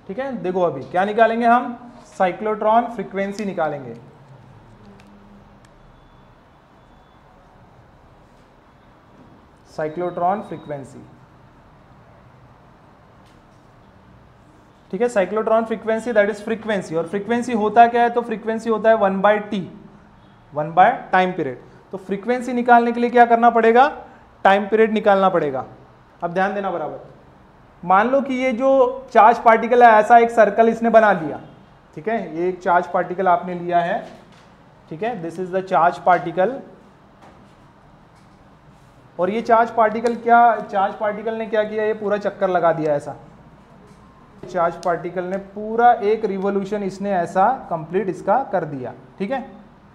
ठीक है, देखो अभी क्या निकालेंगे हम, साइक्लोट्रॉन फ्रीक्वेंसी निकालेंगे। साइक्लोट्रॉन फ्रीक्वेंसी, ठीक है, cyclotron frequency that is frequency. और फ्रीक्वेंसी होता क्या है, तो फ्रीक्वेंसी होता है 1/t, 1 बाय टाइम पीरियड। तो फ्रीक्वेंसी निकालने के लिए क्या करना पड़ेगा, टाइम पीरियड निकालना पड़ेगा। अब ध्यान देना बराबर, मान लो कि ये जो चार्ज पार्टिकल है ऐसा एक सर्कल इसने बना लिया, ठीक है, ये एक चार्ज पार्टिकल आपने लिया है, ठीक है, this is the charge particle. और ये चार्ज पार्टिकल ने क्या किया, ये पूरा चक्कर लगा दिया ऐसा, चार्ज पार्टिकल ने पूरा एक रिवॉल्यूशन इसने ऐसा कंप्लीट इसका कर दिया, ठीक है।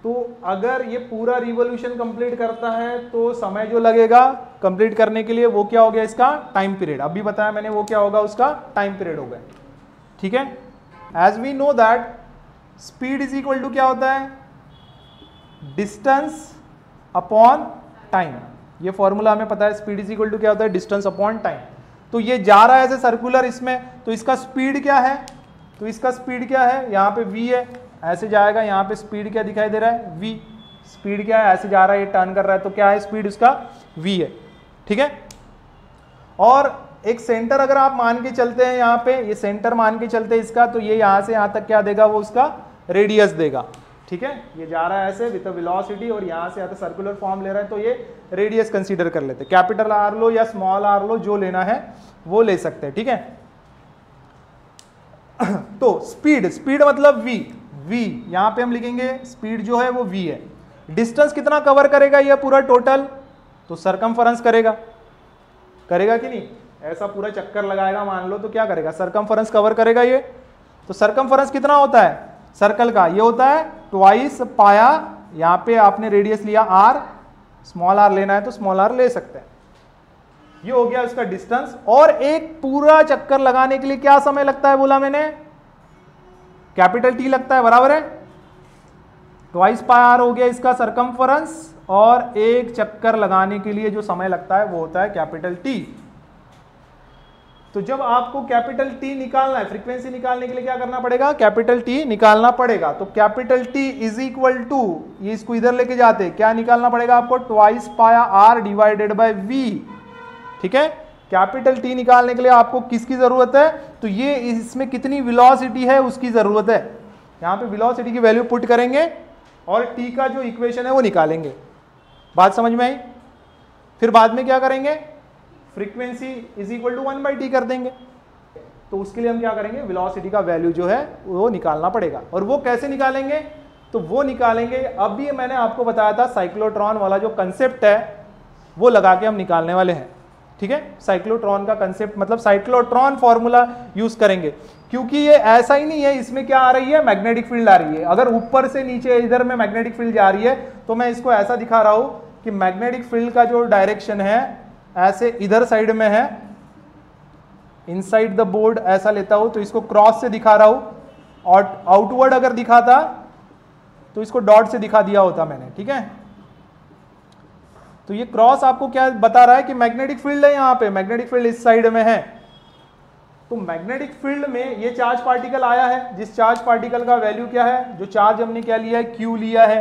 तो अगर ये पूरा रिवॉल्यूशन कंप्लीट करता है तो समय जो लगेगा कंप्लीट करने के लिए वो क्या हो गया, इसका टाइम पीरियड। अभी बताया मैंने वो क्या होगा, उसका टाइम पीरियड होगा, ठीक है। As we know that speed is equal to क्या होता है, डिस्टेंस अपॉन टाइम। ये फॉर्मूला हमें पता है, स्पीड इज इक्वल टू क्या होता है, डिस्टेंस अपॉन टाइम। तो ये जा रहा है ऐसे सर्कुलर इसमें, तो इसका स्पीड क्या है, तो इसका स्पीड क्या है, यहाँ पे v है, ऐसे जाएगा, यहाँ पे स्पीड क्या दिखाई दे रहा है, v। स्पीड क्या है, ऐसे जा रहा है, ये टर्न कर रहा है, तो क्या है स्पीड उसका v है, ठीक है। और एक सेंटर अगर आप मान के चलते हैं, यहाँ पे ये सेंटर मान के चलते हैं इसका, तो ये यहाँ से यहाँ तक क्या देगा, वो उसका रेडियस देगा, ठीक है। ये जा रहा है ऐसे विद वेलोसिटी और यहाँ से आता सर्कुलर फॉर्म ले रहा है, तो ये रेडियस कंसीडर कर लेते हैं। कैपिटल आर लो या स्मॉल आर लो, जो लेना है वो ले सकते हैं, ठीक है। तो स्पीड मतलब v यहां पे हम लिखेंगे, स्पीड जो है वो v है। डिस्टेंस कितना कवर करेगा ये पूरा टोटल, तो सरकमफरेंस करेगा कि नहीं, ऐसा पूरा चक्कर लगाएगा मान लो, तो क्या करेगा, सरकमफरेंस कवर करेगा ये। तो सरकमफरेंस कितना होता है सर्कल का, ये होता है ट्वाइस पाया, यहां पे आपने रेडियस लिया r, स्मॉल r लेना है तो स्मॉल r ले सकते हैं। ये हो गया उसका डिस्टेंस। और एक पूरा चक्कर लगाने के लिए क्या समय लगता है बोला मैंने, कैपिटल T लगता है, बराबर है, ट्वाइस पाई आर हो गया इसका सरकमफरेंस, और एक चक्कर लगाने के लिए जो समय लगता है वो होता है कैपिटल T। तो जब आपको कैपिटल T निकालना है, फ्रीक्वेंसी निकालने के लिए क्या करना पड़ेगा, कैपिटल T निकालना पड़ेगा। तो capital T is equal to, ये इसको इधर लेके जाते, क्या निकालना पड़ेगा आपको, ट्वाइस पाया आर डिवाइडेड बाय v, ठीक है। कैपिटल T निकालने के लिए आपको किसकी जरूरत है, तो ये इसमें कितनी वेलोसिटी है उसकी जरूरत है। यहां पे वेलोसिटी की वैल्यू पुट करेंगे और T का जो इक्वेशन है वो निकालेंगे। बात समझ में आई। फिर बाद में क्या करेंगे, frequency is equal to 1/t कर देंगे। तो उसके लिए हम क्या करेंगे, वेलोसिटी का वैल्यू जो है वो निकालना पड़ेगा। और वो कैसे निकालेंगे, तो वो निकालेंगे, अभी मैंने आपको बताया था साइक्लोट्रॉन वाला जो कंसेप्ट है वो लगा के हम निकालने वाले हैं, ठीक है। साइक्लोट्रॉन का कंसेप्ट मतलब साइक्लोट्रॉन फॉर्मूला यूज करेंगे, क्योंकि ये ऐसा ही नहीं है, इसमें क्या आ रही है, मैग्नेटिक फील्ड आ रही है। अगर ऊपर से नीचे इधर में मैग्नेटिक फील्ड जा रही है तो मैं इसको ऐसा दिखा रहा हूं कि मैग्नेटिक फील्ड का जो डायरेक्शन है ऐसे इधर साइड में है, इनसाइड द बोर्ड ऐसा लेता हूं तो इसको क्रॉस से दिखा रहा हूं, और आउटवर्ड अगर दिखाता तो इसको डॉट से दिखा दिया होता मैंने, ठीक है। तो ये क्रॉस आपको क्या बता रहा है कि मैग्नेटिक फील्ड है, यहां पे मैग्नेटिक फील्ड इस साइड में है। तो मैग्नेटिक फील्ड में ये चार्ज पार्टिकल आया है, जिस चार्ज पार्टिकल का वैल्यू क्या है, जो चार्ज हमने क्या लिया है, Q लिया है,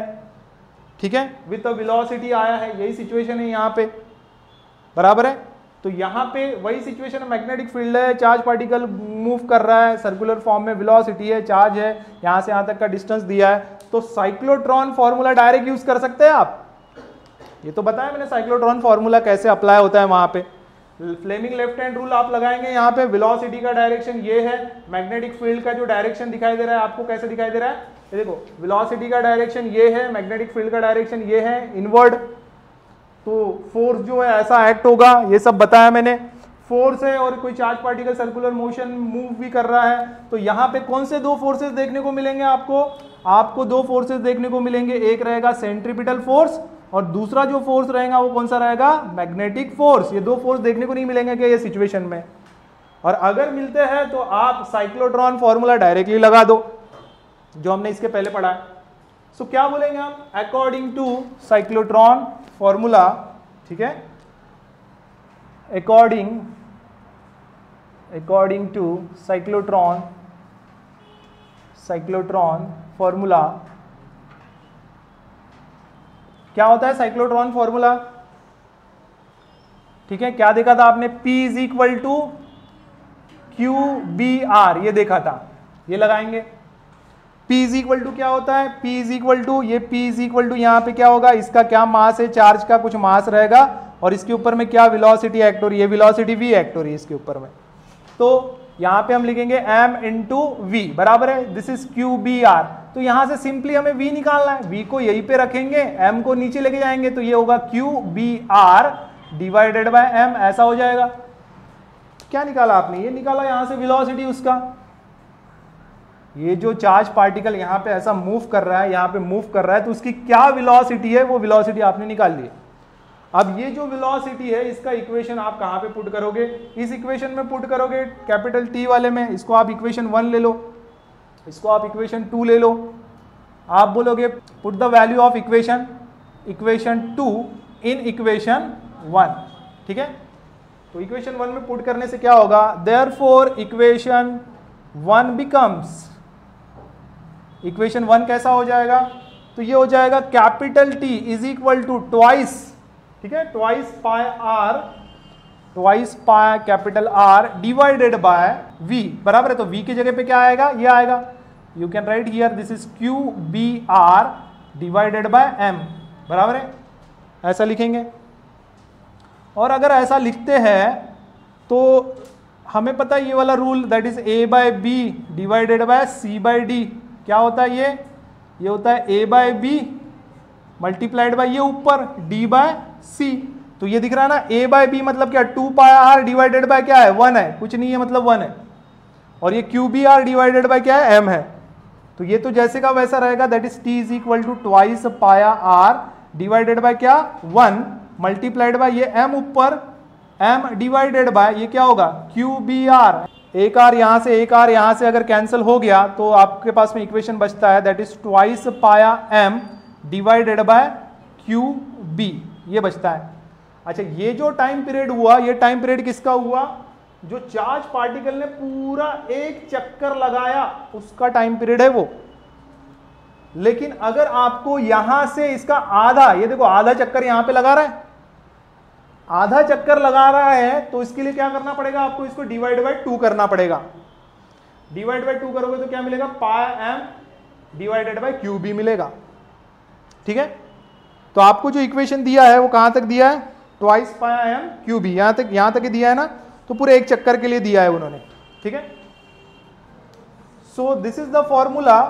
ठीक है, विद वेलोसिटी आया है। यही सिचुएशन है यहाँ पे, बराबर है। तो यहाँ पे वही सिचुएशन है, मैग्नेटिक फील्ड है, चार्ज पार्टिकल मूव कर रहा है सर्कुलर फॉर्म में, वेलोसिटी है, चार्ज है, यहाँ से यहाँ तक का डिस्टेंस दिया है। तो साइक्लोट्रॉन फॉर्मूला डायरेक्ट यूज कर सकते हैं आप। ये तो बताया मैंने साइक्लोट्रॉन फॉर्मूला कैसे अप्लाई होता है वहां पे। फ्लेमिंग लेफ्ट हैंड रूल आप लगाएंगे, यहाँ पे वेलोसिटी का डायरेक्शन ये है, मैग्नेटिक फील्ड का जो डायरेक्शन दिखाई दे रहा है आपको कैसे दिखाई दे रहा है, ये देखो वेलोसिटी का डायरेक्शन ये है, मैग्नेटिक फील्ड का डायरेक्शन ये है इनवर्ड। तो फोर्स जो है ऐसा एक्ट होगा, ये सब बताया मैंने। फोर्स है और कोई charge particle circular motion move भी कर रहा है, तो यहाँ पे कौन से दो फोर्सेस देखने को मिलेंगे आपको दो फोर्सेस देखने को मिलेंगे। एक रहेगा सेंट्रीपिटल फोर्स और दूसरा जो फोर्स रहेगा वो कौन सा रहेगा, मैग्नेटिक फोर्स। ये दो फोर्स देखने को नहीं मिलेंगे कि ये सिचुएशन में, और अगर मिलते हैं तो आप साइक्लोट्रॉन फॉर्मूला डायरेक्टली लगा दो जो हमने इसके पहले पढ़ा है। सो क्या बोलेंगे हम, अकॉर्डिंग टू साइक्लोट्रॉन फॉर्मूला, ठीक है, according to cyclotron cyclotron formula क्या होता है? साइक्लोट्रॉन फॉर्मूला, ठीक है, क्या देखा था आपने? P is equal to Q B R, ये देखा था, ये लगाएंगे। P इज इक्वल टू क्या होता है? P इज इक्वल टू, ये P इज इक्वल टू यहाँ पे क्या होगा? इसका क्या मास है? चार्ज का कुछ मास रहेगा और इसके ऊपर में क्या वेलोसिटी एक्ट हो रही है? वेलोसिटी v एक्ट हो रही है इसके ऊपर में। तो यहाँ पे हम लिखेंगे m इंटू वी, बराबर है this is Q B R. तो यहां से सिंपली हमें v निकालना है, v को यहीं पे रखेंगे, m को नीचे लेके जाएंगे, तो ये होगा Q B R divided by m, ऐसा हो जाएगा। क्या निकाला आपने? ये निकाला यहां से वेलोसिटी उसका। ये जो चार्ज पार्टिकल यहां पे ऐसा मूव कर रहा है, यहां पे मूव कर रहा है, तो उसकी क्या वेलोसिटी है, वो वेलोसिटी आपने निकाल ली। अब ये जो वेलोसिटी है, इसका इक्वेशन आप कहां पे पुट करोगे? इस इक्वेशन में पुट करोगे, कैपिटल T वाले में। इसको आप इक्वेशन 1 ले लो, इसको आप इक्वेशन 2 ले लो। आप बोलोगे put the value of equation 2 in equation 1, ठीक है। तो इक्वेशन 1 में पुट करने से क्या होगा? देयरफॉर इक्वेशन 1 बिकम्स, इक्वेशन 1 कैसा हो जाएगा? तो ये हो जाएगा capital T is equal to twice, ठीक है, twice pi capital R divided by V, बराबर है। तो V की जगह पे क्या आएगा? ये आएगा। You can write here this is Q B R divided by M, बराबर है, ऐसा लिखेंगे। और अगर ऐसा लिखते हैं तो हमें पता है ये वाला rule, that is A by B divided by C by D. क्या होता है ये होता है A by B multiplied by ये ऊपर D बाय C। तो ये दिख रहा है ना, A बाय बी मतलब क्या? 2 पाई R डिवाइडेड बाय क्या है? 1 है, कुछ नहीं है मतलब 1 है। और ये Q B R divided by क्या है? M है। तो ये तो जैसे का वैसा रहेगा, that is T is equal to twice pi R divided by क्या? 1 मल्टीप्लाइड बाय ये M ऊपर, M डिवाइडेड बाय ये क्या होगा? Q B R. एक R यहां से, एक R यहां से अगर कैंसिल हो गया तो आपके पास में इक्वेशन बचता है, that is twice pi M divided by Q B, ये बचता है। अच्छा, ये जो टाइम पीरियड हुआ, ये टाइम पीरियड किसका हुआ? जो चार्ज पार्टिकल ने पूरा एक चक्कर लगाया उसका टाइम पीरियड है वो। लेकिन अगर आपको यहां से इसका आधा, ये देखो आधा चक्कर यहां पे लगा रहा है, आधा चक्कर लगा रहा है, तो इसके लिए क्या करना पड़ेगा आपको? इसको डिवाइड बाय 2 करना पड़ेगा। डिवाइड बाय 2 करोगे तो क्या मिलेगा? Pi M divided by Q B मिलेगा, ठीक है। तो आपको जो इक्वेशन दिया है वो कहां तक दिया है? ट्वाइस पाई M क्यू बी, यहां तक ही दिया है ना, तो पूरे एक चक्कर के लिए दिया है उन्होंने, ठीक है। So this is the formula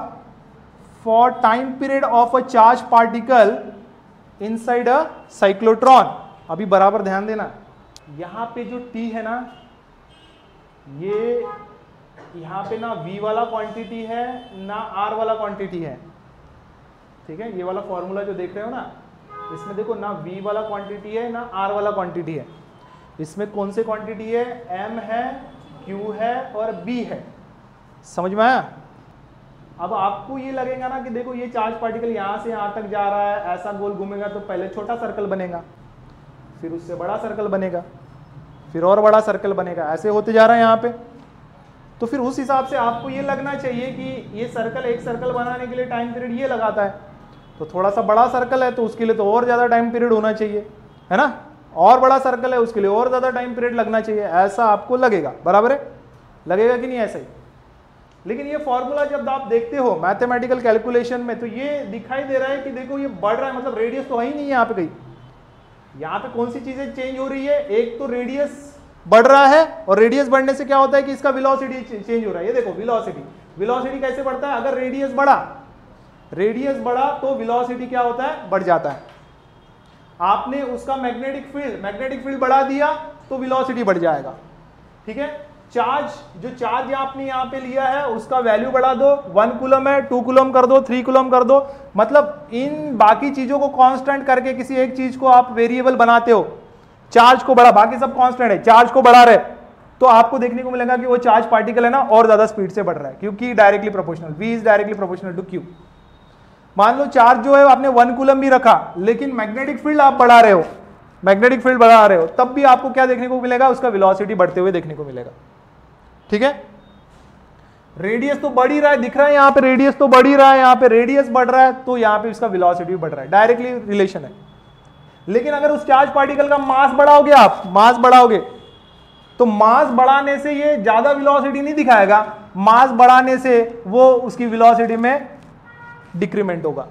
for time period of a charge particle inside a cyclotron. अभी बराबर ध्यान देना, यहां पे जो T है ना, ये यहां पे ना V वाला क्वांटिटी है ना R वाला क्वांटिटी है, ठीक है। ये वाला फॉर्मूला जो देख रहे हो ना, इसमें देखो ना V वाला क्वांटिटी है ना R वाला क्वांटिटी है। इसमें कौन से क्वांटिटी है? M है, Q है और B है। समझ में आया? अब आपको ये लगेगा ना कि देखो ये चार्ज पार्टिकल यहां से यहां तक जा रहा है, ऐसा गोल घूमेगा तो पहले छोटा सर्कल बनेगा, फिर उससे बड़ा सर्कल बनेगा, फिर और बड़ा सर्कल बनेगा, ऐसे होते जा रहा है यहाँ पे। तो फिर उस हिसाब से आपको ये लगना चाहिए कि ये सर्कल, एक सर्कल बनाने के लिए टाइम पीरियड ये लगाता है, तो थोड़ा सा बड़ा सर्कल है तो उसके लिए तो और ज़्यादा टाइम पीरियड होना चाहिए, है ना। और बड़ा सर्कल है उसके लिए और ज़्यादा टाइम पीरियड लगना चाहिए, ऐसा आपको लगेगा, बराबर है, लगेगा कि नहीं? ऐसा ही। लेकिन ये फॉर्मूला जब आप देखते हो मैथमेटिकल कैलकुलेशन में, तो ये दिखाई दे रहा है कि देखो ये बढ़ रहा है, मतलब रेडियस तो है ही नहीं है यहाँ पे कहीं। यहाँ पे कौन सी चीजें चेंज हो रही है? एक तो रेडियस बढ़ रहा है, और रेडियस बढ़ने से क्या होता है कि इसका वेलोसिटी चेंज हो रहा है। ये देखो वेलोसिटी कैसे बढ़ता है? अगर रेडियस बढ़ा तो वेलोसिटी क्या होता है? बढ़ जाता है। आपने उसका मैग्नेटिक फील्ड बढ़ा दिया तो वेलोसिटी बढ़ जाएगा, ठीक है। जो चार्ज आपने यहाँ पे लिया है उसका वैल्यू बढ़ा दो, 1 कूलम है 2 कूलम कर दो, 3 कूलम कर दो, मतलब इन बाकी चीजों को कांस्टेंट करके किसी एक चीज को आप वेरिएबल बनाते हो, चार्ज को बढ़ा, बाकी सब कांस्टेंट है, चार्ज को बढ़ा रहे, तो आपको देखने को मिलेगा कि वो चार्ज पार्टिकल है ना और ज्यादा स्पीड से बढ़ रहा है, क्योंकि directly proportional, V is directly proportional to Q। मान लो चार्ज जो है आपने 1 कूलम भी रखा, लेकिन मैग्नेटिक फील्ड आप बढ़ा रहे हो, तब भी आपको क्या देखने को मिलेगा? उसका वेलोसिटी बढ़ते हुए देखने को मिलेगा, ठीक है। रेडियस तो बढ़ ही रहा है, दिख रहा है यहाँ पे रेडियस तो बढ़ ही रहा है, यहाँ पे रेडियस बढ़ रहा है तो यहाँ पे इसका वेलोसिटी भी बढ़ रहा है, डायरेक्टली रिलेशन है। लेकिन अगर उस चार्ज पार्टिकल का मास बढ़ाओगे, आप मास बढ़ाओगे तो मास बढ़ाने से ये ज्यादा वेलोसिटी नहीं दिखाएगा, मास बढ़ाने से वो उसकी वेलोसिटी में डिक्रीमेंट होगा,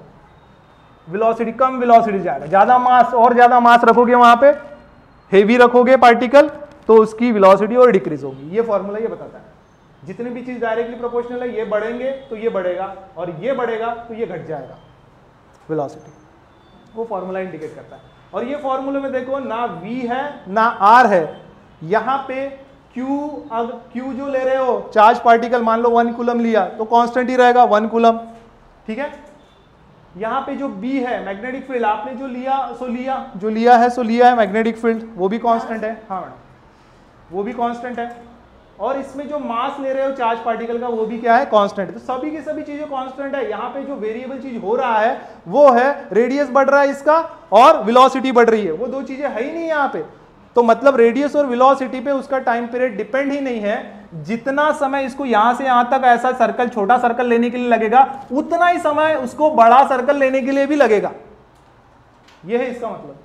वेलोसिटी कम वेलोसिटी जाएगा। ज्यादा मास और ज्यादा मास रखोगे वहां पे, हेवी रखोगे पार्टिकल तो उसकी वेलोसिटी और डिक्रीज होगी। ये फॉर्मूला ये बताता है जितनी भी चीज डायरेक्टली प्रोपोर्शनल है, ये बढ़ेंगे तो ये बढ़ेगा और ये बढ़ेगा तो ये घट जाएगा वेलोसिटी, वो फॉर्मूला इंडिकेट करता है। और ये फॉर्मूले में देखो ना v है ना r है, यहां पे q जो ले रहे हो चार्ज पार्टिकल, मान लो 1 कूलम लिया तो कांस्टेंट ही रहेगा 1 कूलम, ठीक है। यहां पे जो b है मैग्नेटिक फील्ड, आपने जो लिया है मैग्नेटिक फील्ड, वो भी कांस्टेंट है, हाँ मैडम वो भी कांस्टेंट है। और इसमें जो मास ले रहे हो चार्ज पार्टिकल का वो भी क्या है, कांस्टेंट है। तो सभी की सभी चीजें कांस्टेंट है। यहाँ पे जो वेरिएबल चीज हो रहा है वो है रेडियस बढ़ रहा है इसका और वेलोसिटी बढ़ रही है, वो दो चीजें है ही नहीं यहाँ पे। तो मतलब रेडियस और वेलोसिटी पे उसका टाइम पीरियड डिपेंड ही नहीं है। जितना समय इसको यहां से यहां तक ऐसा सर्कल, छोटा सर्कल लेने के लिए लगेगा, उतना ही समय उसको बड़ा सर्कल लेने के लिए भी लगेगा। यह है इसका मतलब,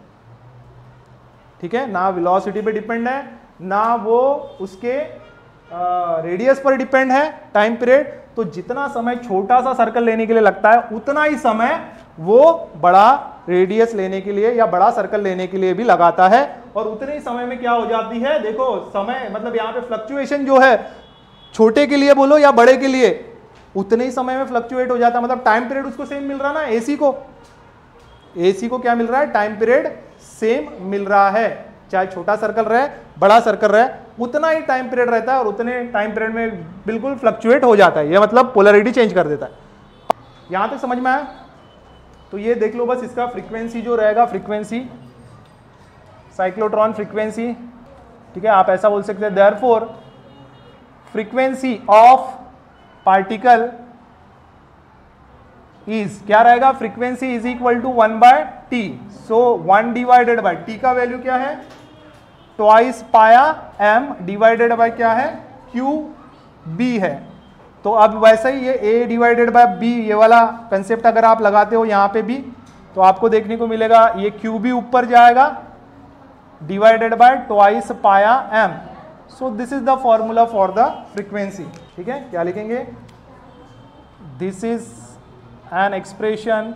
ठीक है। ना वेलोसिटी पे डिपेंड है, ना वो उसके रेडियस पर डिपेंड है टाइम पीरियड। तो जितना समय छोटा सा सर्कल लेने के लिए लगता है, उतना ही समय वो बड़ा रेडियस लेने के लिए या बड़ा सर्कल लेने के लिए भी लगाता है। और उतने ही समय में क्या हो जाती है, देखो समय मतलब यहाँ पे फ्लक्चुएशन जो है, छोटे के लिए बोलो या बड़े के लिए, उतने ही समय में फ्लक्चुएट हो जाता है। मतलब टाइम पीरियड उसको सेम मिल रहा ना, एसी को क्या मिल रहा है, टाइम पीरियड सेम मिल रहा है। चाहे छोटा सर्कल रहे बड़ा सर्कल रहे, उतना ही टाइम पीरियड रहता है और उतने टाइम पीरियड में बिल्कुल फ्लक्चुएट हो जाता है। ये मतलब पोलैरिटी चेंज कर देता है। यहां तक समझ में आया? तो ये देख लो बस, इसका फ्रीक्वेंसी जो रहेगा, फ्रीक्वेंसी साइक्लोट्रॉन फ्रीक्वेंसी, ठीक है। आप ऐसा बोल सकते हैं, therefore frequency of particle is, क्या रहेगा, frequency is equal to 1/t। So 1 divided by t का वैल्यू क्या है, twice pi m divided by क्या है, QB है। तो अब वैसे ही ये a डिवाइडेड बाय b, ये वाला कंसेप्ट अगर आप लगाते हो यहाँ पे भी, तो आपको देखने को मिलेगा ये QB ऊपर जाएगा divided by twice pi m। So this is the formula for the frequency, ठीक है। क्या लिखेंगे, this is an expression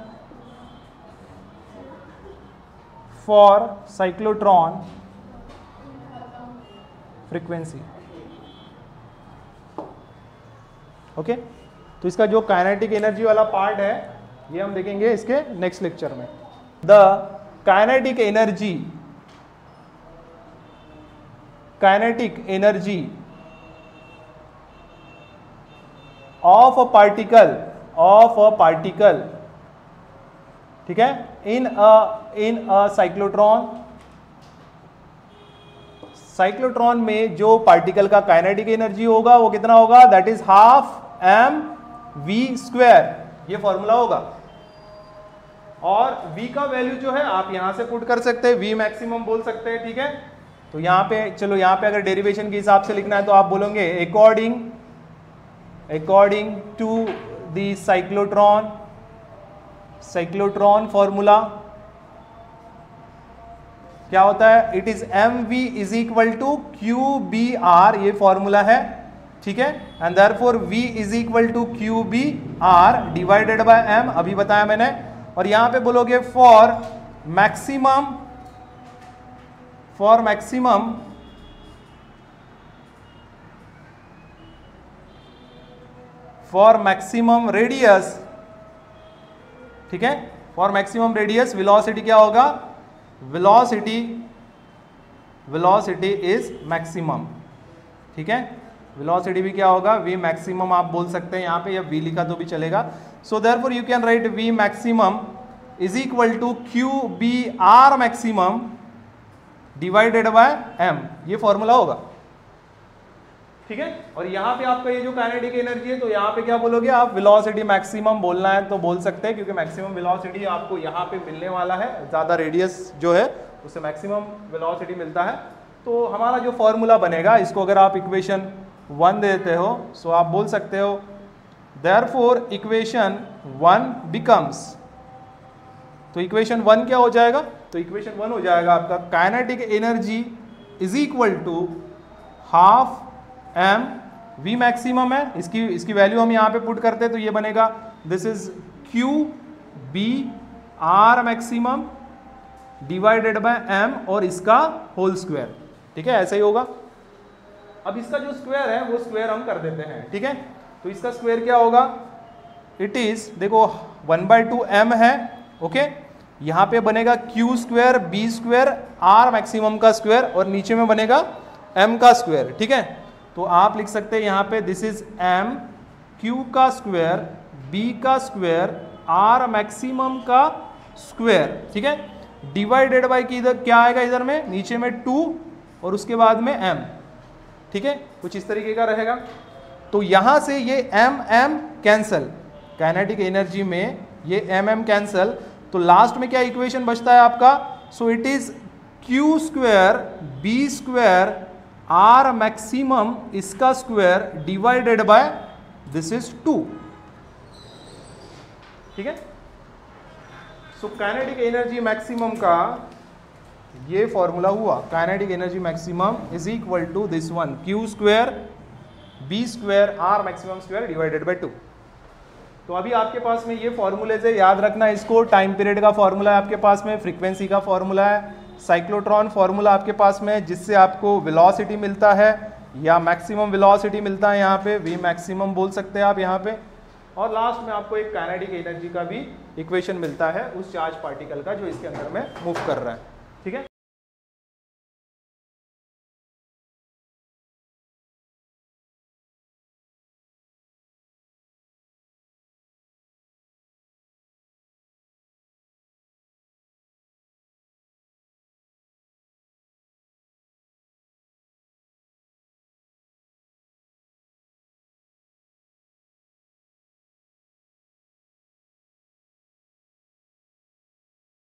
for cyclotron frequency, okay. तो इसका जो काइनेटिक एनर्जी वाला पार्ट है ये हम देखेंगे इसके नेक्स्ट लेक्चर में। The kinetic energy of a particle, ठीक है, इन अ साइक्लोट्रॉन में जो पार्टिकल का काइनेटिक एनर्जी होगा वो कितना होगा, दैट इज हाफ mv², ये फॉर्मूला होगा। और v का वैल्यू जो है आप यहां से पुट कर सकते हैं, v मैक्सिमम बोल सकते हैं, ठीक है। तो यहां पे चलो, यहां पे अगर डेरिवेशन के हिसाब से लिखना है तो आप बोलोगे according to the cyclotron formula क्या होता है, it is mv is equal to QBr, ये फॉर्मूला है, ठीक है। And therefore v is equal to QBr divided by m, अभी बताया मैंने। और यहां पे बोलोगे फॉर मैक्सिमम रेडियस, ठीक है, फॉर मैक्सिमम रेडियस वेलोसिटी क्या होगा, वेलोसिटी इज मैक्सिमम, ठीक है। वेलोसिटी भी क्या होगा, v मैक्सिमम आप बोल सकते हैं यहाँ पे, या v लिखा तो भी चलेगा। So therefore you can write v maximum is equal to QBr maximum divided by m, ये फॉर्मूला होगा, ठीक है। और यहाँ पे आपका ये जो काइनेटिक एनर्जी है, तो यहाँ पे क्या बोलोगे आप, वेलोसिटी मैक्सिमम बोलना है तो बोल सकते हैं, क्योंकि मैक्सिमम वेलोसिटी आपको यहाँ पे मिलने वाला है, ज्यादा रेडियस जो है उससे मैक्सिमम वेलोसिटी मिलता है। तो हमारा जो फॉर्मूला बनेगा, इसको अगर आप इक्वेशन 1 देते हो, सो आप बोल सकते हो देयरफॉर इक्वेशन 1 बिकम्स, तो इक्वेशन 1 क्या हो जाएगा, तो इक्वेशन 1 हो जाएगा आपका kinetic energy is equal to half M V maximum है, इसकी वैल्यू हम यहाँ पे पुट करते हैं तो ये बनेगा this is Q B R maximum divided by M और इसका होल स्क्वायर, ठीक है, ऐसा ही होगा। अब इसका जो स्क्वायर है वो स्क्वायर हम कर देते हैं, ठीक है, तो इसका स्क्वायर क्या होगा, इट इज देखो 1/2 m है, ओके, यहाँ पे बनेगा Q square B square R maximum का स्क्वायर और नीचे में बनेगा m का स्क्वायर, ठीक है, तो आप लिख सकते हैं यहाँ पे दिस इज m क्यू का स्क्वायर b का स्क्वायर r मैक्सिमम का स्क्वायर, ठीक है, डिवाइडेड बाय की इधर क्या आएगा, इधर में नीचे में 2 और उसके बाद में m, ठीक है, कुछ इस तरीके का रहेगा। तो यहां से ये m कैंसल, काइनेटिक एनर्जी में ये m कैंसल, तो लास्ट में क्या इक्वेशन बचता है आपका, so it is Q square B square R maximum इसका square divided by this is 2, ठीक है। सो काइनेटिक एनर्जी मैक्सिमम का ये फॉर्मूला हुआ, kinetic energy maximum is equal to this one Q square B square R maximum square divided by 2। तो अभी आपके पास में ये फॉर्मूले से याद रखना, इसको टाइम पीरियड का फॉर्मूला है आपके पास में, फ्रीक्वेंसी का फॉर्मूला है, साइक्लोट्रॉन फॉर्मूला आपके पास में जिससे आपको वेलोसिटी मिलता है या मैक्सिमम वेलोसिटी मिलता है, यहाँ पे वी मैक्सिमम बोल सकते हैं आप यहाँ पे, और लास्ट में आपको एक काइनेटिक एनर्जी का भी इक्वेशन मिलता है उस चार्ज पार्टिकल का जो इसके अंदर में मूव कर रहा है, ठीक है।